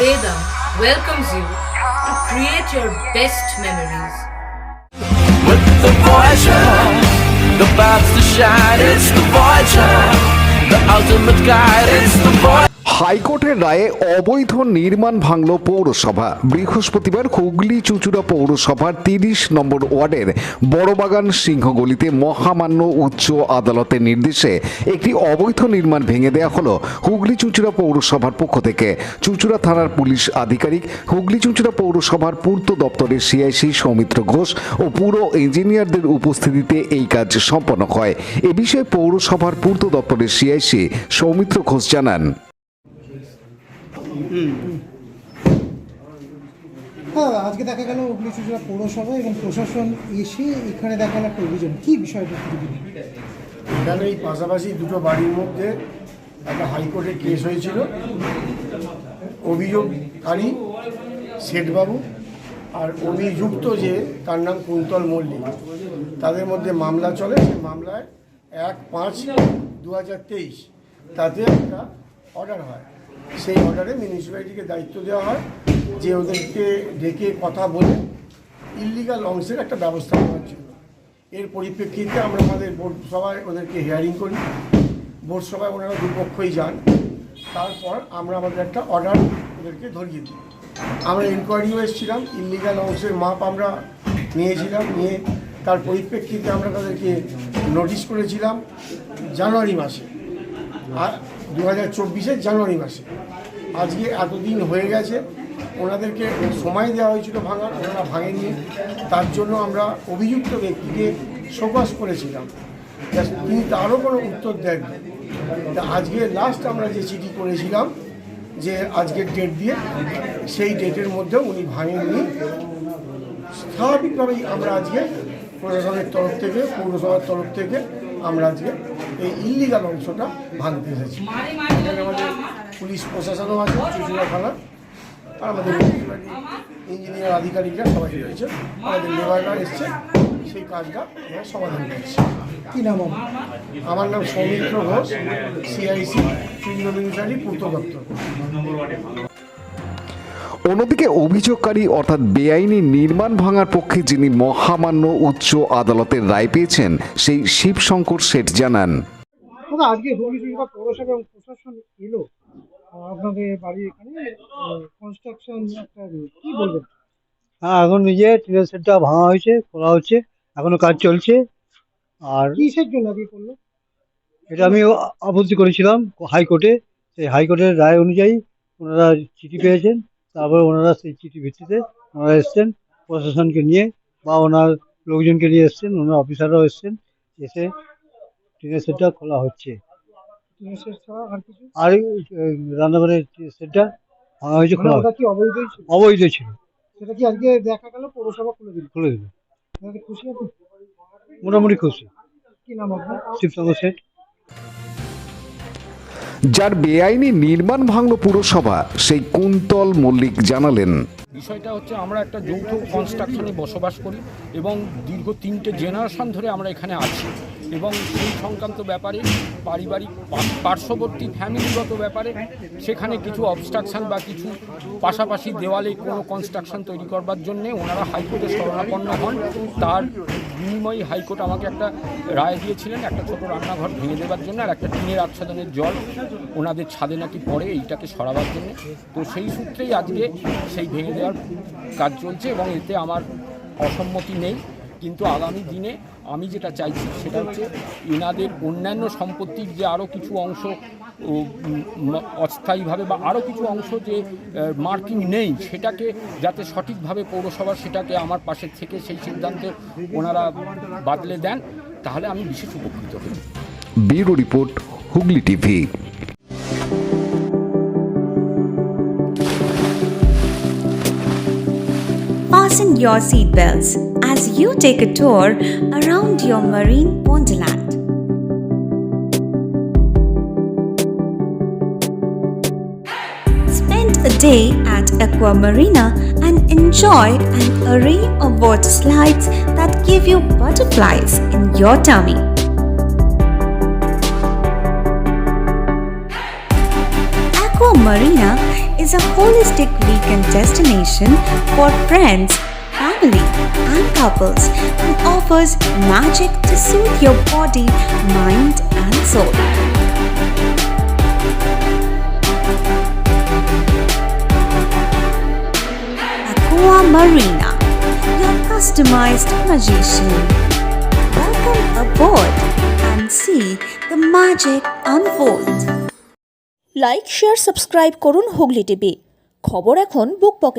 Vedam welcomes you to create your best memories. With the Voyager, the paths to shine, it's the Voyager, the ultimate guide, it's the Voyager. হাইকোর্টের রায়ে অবৈধ নির্মাণ ভাঙল পৌরসভা। বৃহস্পতিবার হুগলি চুঁচুড়া পৌরসভার ৩০ নম্বর ওয়ার্ডের বড়বাগান সিংহগলিতে মহামান্য উচ্চ আদালতের নির্দেশে একটি অবৈধ নির্মাণ ভেঙে দেওয়া হলো হুগলি চুঁচুড়া পৌরসভার পক্ষ থেকে। চুঁচুড়া থানার পুলিশ আধিকারিক, হুগলি চুঁচুড়া পৌরসভার পূর্ত দপ্তরের সিআইসি সৌমিত্র ঘোষ ও পুর ইঞ্জিনিয়ারদের উপস্থিতিতে এই কাজ সম্পন্ন হয়। এ বিষয়ে পৌরসভার পূর্ত দপ্তরের সিআইসি সৌমিত্র ঘোষ জানান, হ্যাঁ, আজকে দেখা গেল হুগলি চুঁচুড়া পৌরসভা এবং প্রশাসন এসে এখানে দেখা গেল একটা অভিযোগ। কী বিষয়টা? এখানে এই পাশাপাশি দুটো বাড়ির মধ্যে একটা হাইকোর্টে কেস হয়েছিল। অভিযোগকারী শেঠবাবু আর অভিযুক্ত যে তার নাম কুন্তল মল্লিক, তাদের মধ্যে মামলা চলে। সেই মামলায় 1/5/2023 তাতে একটা অর্ডার হয়। সেই অর্ডারে মিউনিসিপ্যালিটিকে দায়িত্ব দেওয়া হয় যে ওদেরকে ডেকে কথা বলে ইললিগাল অংশের একটা ব্যবস্থা নেওয়ার জন্য। এর পরিপ্রেক্ষিতে আমরা আমাদের বোর্ড সভায় ওদেরকে হিয়ারিং করি। বোর্ড সভায় ওনারা দুপক্ষই যান। তারপর আমরা আমাদের একটা অর্ডার ওদেরকে ধরিয়ে দিই। আমরা ইনকোয়ারিও এসেছিলাম, ইললিগাল অংশের মাপ আমরা নিয়েছিলাম, নিয়ে তার পরিপ্রেক্ষিতে আমরা তাদেরকে নোটিশ করেছিলাম জানুয়ারি মাসে, আর 2024-এর জানুয়ারি মাসে। আজকে এতদিন হয়ে গেছে, ওনাদেরকে সময় দেওয়া হয়েছিল ভাঙার, ওনারা ভাঙেননি। তার জন্য আমরা অভিযুক্ত ব্যক্তিকে শোকজ করেছিলাম, তিনি তারও কোনো উত্তর দেননি। আজকে লাস্ট আমরা যে চিঠি করেছিলাম যে আজকের ডেট দিয়ে, সেই ডেটের মধ্যেও উনি ভাঙেননি। স্বাভাবিকভাবেই আমরা আজকে প্রশাসনের তরফ থেকে, পৌরসভার তরফ থেকে আমরা আজকে এই ইললিগাল অংশটা ভাঙতে এসেছি। এখানে আমাদের পুলিশ প্রশাসনও আছে, চুঁচুড়া থানা, আর আমাদের ইঞ্জিনিয়ার আধিকারিকরা সবাই রয়েছে, আমাদের লেবাররা এসছে, সেই কাজটা আমরা সমাধান করছি। কী নাম? আমার নাম সৌমিত্র ঘোষ, সিআইসি মিউনিসিপ্যালিটি পূর্ত দপ্তর। অন্যদিকে অভিযোগকারী অর্থাৎ বেআইনি নির্মাণ ভাঙার পক্ষে যিনি মহামান্য উচ্চ আদালতের রায় পেয়েছেন, সেই শিবশঙ্কর শেঠ জানান, আজকে হুগলি চুঁচুড়া পৌরসভা এবং প্রশাসন এলো আপনাদের বাড়ি এখানে কনস্ট্রাকশন একটা, কী বলবেন? হ্যাঁ, এখন নিজে টিনের শেডটা ভাঙা হয়েছে, খোলা হচ্ছে, এখনো কাজ চলছে। আর কিসের জন্য কি করলো? এটা আমি আপত্তি করেছিলাম হাইকোর্টে। সেই হাইকোর্টের রায় অনুযায়ী ওনারা চিঠি পেয়েছেন, তারপরে ওনারা সেই চিঠি ভিত্তিতে ওনারা এসছেন প্রশাসনকে নিয়ে, বা ওনার লোকজনকে নিয়ে এসছেন, ওনার অফিসাররাও এসছেন, এসে টিনের শেডটা খোলা হচ্ছে। টিনের শেড ছাড়া আর কিছু? আর রান্নাঘরের শেডটা ভাঙা হয়েছে, খোলা ওটা কি অবৈধ ছিল? অবৈধ ছিল। সেটা কি আজকে দেখা গেল পৌরসভা খুলে দিল? খুলে দিল। খুশি আপনি? মোটামুটি খুশি। কি নাম আপনার? শিবশঙ্কর শেঠ। যার বেআইনি নির্মাণ ভাঙল পুরসভা, সেই কুন্তল মল্লিক জানালেন, বিষয়টা হচ্ছে আমরা একটা যৌথ কনস্ট্রাকশনে বসবাস করি এবং দীর্ঘ 3টে জেনারেশন ধরে আমরা এখানে আছি, এবং সেই সংক্রান্ত ব্যাপারে পারিবারিক পার্শ্ববর্তী ফ্যামিলিগত ব্যাপারে সেখানে কিছু অবস্ট্রাকশন বা কিছু পাশাপাশি দেওয়ালে কোনো কনস্ট্রাকশন তৈরি করবার জন্যে ওনারা হাইকোর্টে শরণাপন্ন হন। তার বিনিময়ে হাইকোর্ট আমাকে একটা রায় দিয়েছিলেন একটা ছোট রান্নাঘর ভেঙে দেওয়ার জন্য, আর একটা টিনের আচ্ছাদনের জল ওনাদের ছাদে নাকি পড়ে, এইটাকে সরাবার জন্য। তো সেই সূত্রেই আজকে সেই ভেঙে দেওয়ার কাজ চলছে, এবং এতে আমার অসম্মতি নেই। কিন্তু আগামী দিনে আমি যেটা চাইছি সেটা হচ্ছে এনাদের অন্যান্য সম্পত্তির যে আরও কিছু অংশ অস্থায়ীভাবে বা আরও কিছু অংশ যে মার্কিং নেই, সেটাকে যাতে সঠিকভাবে পৌরসভা সেটাকে আমার পাশে থেকে সেই সিদ্ধান্তে ওনারা বাদলে দেন, তাহলে আমি বিশেষ উপকৃত হই। Bureau report, Hooghly TV. Fasten your seatbelts as you take a tour around your marine wonderland. Spend a day at Aqua Marina and enjoy an array of water slides that give you butterflies in your tummy. Aqua Marina is a holistic weekend destination for friends, family, and couples and offers magic to soothe your body, mind, and soul. Aqua Marina, your customized magician. Welcome aboard and see the magic unfold. Like share subscribe করুন Hooghly TV. খবর এখন বুক pocket.